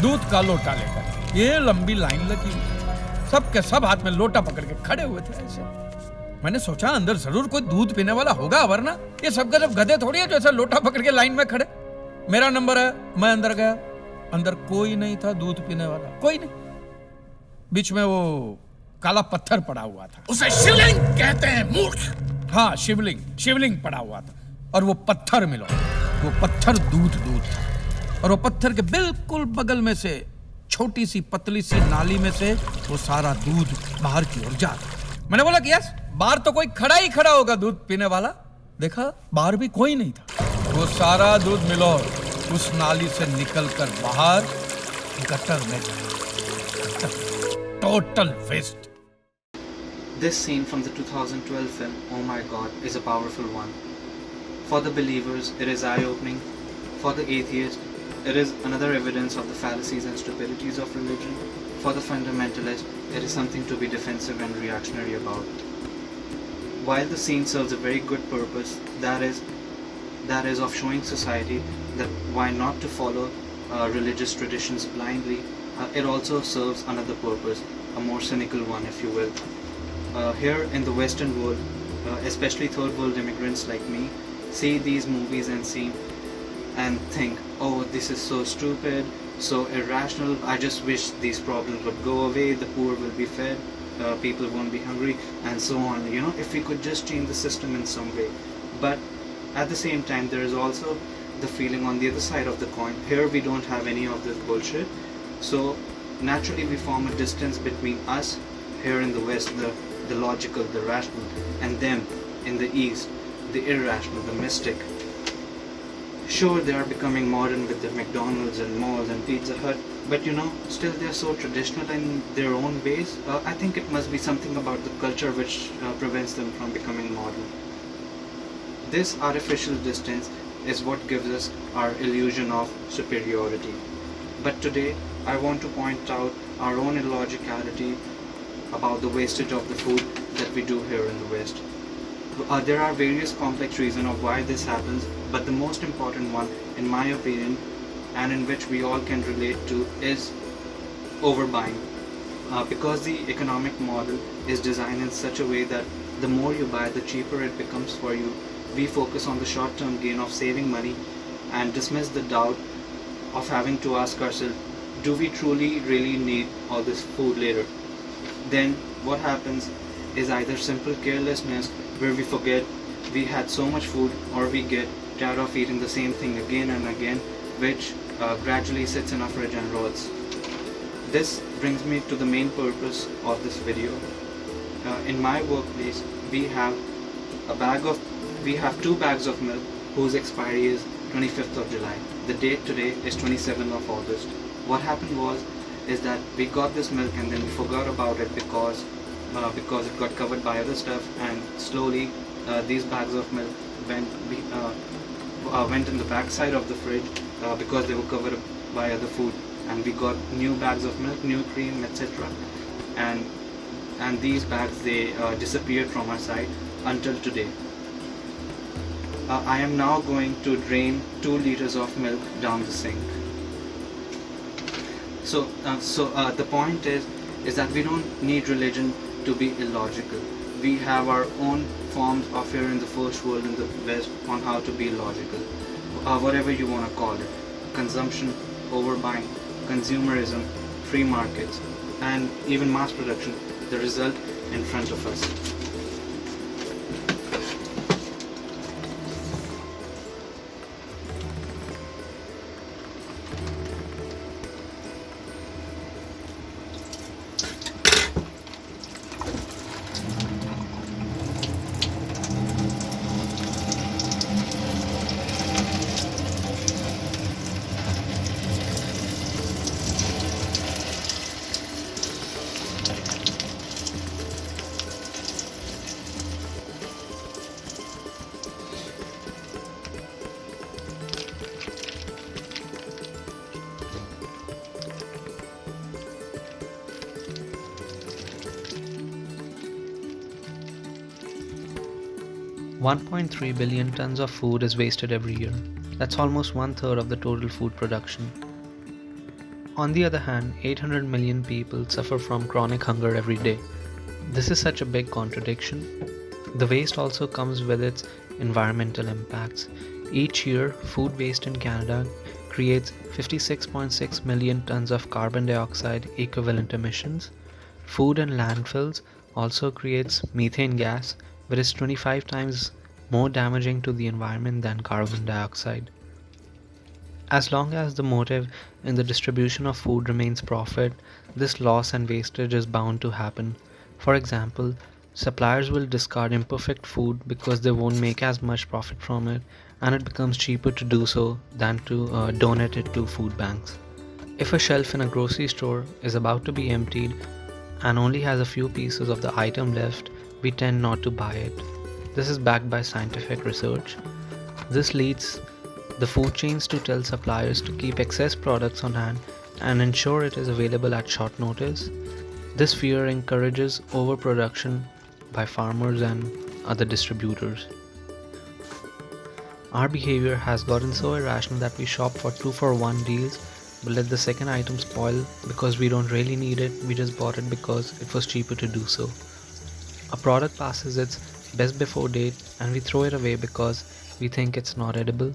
दूध का लोटा लेकर। ये लंबी लाइन लगी, सब के सब हाथ में लोटा पकड़ के खड़े हुए थे ऐसे। मैंने सोचा अंदर जरूर कोई दूध पीने वाला होगा, वरना ये सब गजब गधे थोड़ी है जो ऐसा लोटा पकड़ के लाइन में खड़े। मेरा नंबर है, मैं अंदर गया। अंदर कोई नहीं था दूध पीने वाला, कोई नहीं। बीच में वो काला पत्थर पड़ा हुआ था। उसे शिवलिंग कहते हैं मूर्ख। हाँ, शिवलिंग पड़ा हुआ था। और वो पत्थर मिलो, वो पत्थर दूध था। और वो पत्थर के बिल्कुल बगल में से छोटी सी पतली सी नाली में से वो सारा दूध बाहर की ओर जा रहा। मैंने बोला कि यस, बाहर तो कोई खड़ा ही खड़ा होगा दूध पीने वाला। देखा, बाहर भी कोई नहीं था। वो सारा दूध मिलो उस नाली से निकलकर बाहर गटर में गया। Total waste. This scene from the 2012 film, Oh My God, is a powerful one. For the believers, it is eye-opening. For the atheist, it is another evidence of the fallacies and stupidities of religion. For the fundamentalist, it is something to be defensive and reactionary about. While the scene serves a very good purpose, that is of showing society that why not to follow religious traditions blindly, it also serves another purpose, a more cynical one, if you will. Here in the Western world, especially third world immigrants like me, see these movies and think, oh, this is so stupid, so irrational, I just wish these problems would go away, the poor will be fed, people won't be hungry, and so on. If we could just change the system in some way. But at the same time, there is also the feeling on the other side of the coin. Here we don't have any of this bullshit, so naturally we form a distance between us here in the West, the logical, the rational, and them in the East, the irrational, the mystic. Sure, they are becoming modern with the McDonald's and malls and Pizza Hut, but still they are so traditional in their own ways. I think it must be something about the culture which prevents them from becoming modern. This artificial distance is what gives us our illusion of superiority. But today, I want to point out our own illogicality about the wastage of the food that we do here in the West. There are various complex reasons of why this happens, but the most important one, in my opinion, and in which we all can relate to, is overbuying. Because the economic model is designed in such a way that the more you buy, the cheaper it becomes for you. We focus on the short-term gain of saving money and dismiss the doubt of having to ask ourselves, do we truly really need all this food later? Then what happens is either simple carelessness where we forget we had so much food, or we get tired of eating the same thing again and again, which gradually sits in our fridge and rots. This brings me to the main purpose of this video. In my workplace, we have 2 bags of milk whose expiry is 25th of July. The date today is 27th of August. What happened is that we got this milk and then we forgot about it because it got covered by other stuff, and slowly these bags of milk went in the back side of the fridge because they were covered by other food, and we got new bags of milk, new cream, etc. And these bags, they disappeared from our site until today. I am now going to drain 2 liters of milk down the sink. So the point is that we don't need religion to be illogical. We have our own forms of here in the first world, in the West, on how to be logical. Whatever you want to call it. Consumption, overbuying, consumerism, free markets, and even mass production. The result in front of us. $1.3 billion tons of food is wasted every year. That's almost 1/3 of the total food production. On the other hand, 800 million people suffer from chronic hunger every day. This is such a big contradiction. The waste also comes with its environmental impacts. Each year, food waste in Canada creates 56.6 million tons of carbon dioxide equivalent emissions. Food in landfills also creates methane gas, which is 25 times more damaging to the environment than carbon dioxide. As long as the motive in the distribution of food remains profit, this loss and wastage is bound to happen. For example, suppliers will discard imperfect food because they won't make as much profit from it, and it becomes cheaper to do so than to donate it to food banks. If a shelf in a grocery store is about to be emptied and only has a few pieces of the item left, we tend not to buy it. This is backed by scientific research. This leads the food chains to tell suppliers to keep excess products on hand and ensure it is available at short notice. This fear encourages overproduction by farmers and other distributors. Our behavior has gotten so irrational that we shop for 2-for-1 deals but let the second item spoil because we don't really need it, we just bought it because it was cheaper to do so. A product passes its best before date and we throw it away because we think it's not edible.